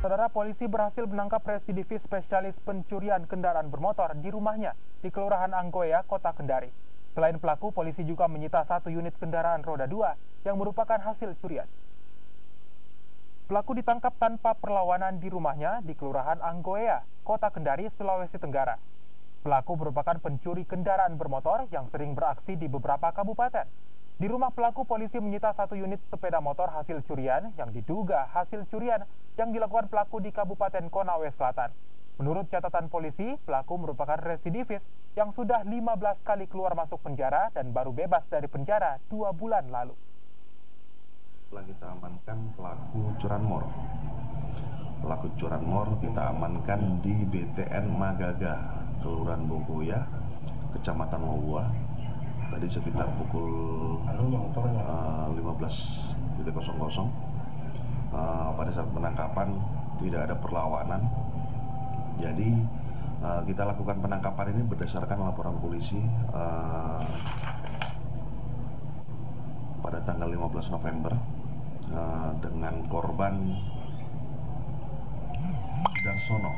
Saudara, polisi berhasil menangkap residivis spesialis pencurian kendaraan bermotor di rumahnya di Kelurahan Anggoya, Kota Kendari. Selain pelaku, polisi juga menyita 1 unit kendaraan roda 2 yang merupakan hasil curian. Pelaku ditangkap tanpa perlawanan di rumahnya di Kelurahan Anggoya, Kota Kendari, Sulawesi Tenggara. Pelaku merupakan pencuri kendaraan bermotor yang sering beraksi di beberapa kabupaten. Di rumah pelaku, polisi menyita 1 unit sepeda motor hasil curian yang diduga hasil curian yang dilakukan pelaku di Kabupaten Konawe Selatan. Menurut catatan polisi, pelaku merupakan residivis yang sudah 15 kali keluar masuk penjara dan baru bebas dari penjara 2 bulan lalu. Setelah kita amankan pelaku curanmor. Pelaku curanmor kita amankan di BTN Magaga, Kelurahan Bogoya, Kecamatan Wawua. Tadi sekitar pukul 15.00. Pada saat penangkapan tidak ada perlawanan. Jadi kita lakukan penangkapan ini berdasarkan laporan polisi pada tanggal 15 November dengan korban Darsono.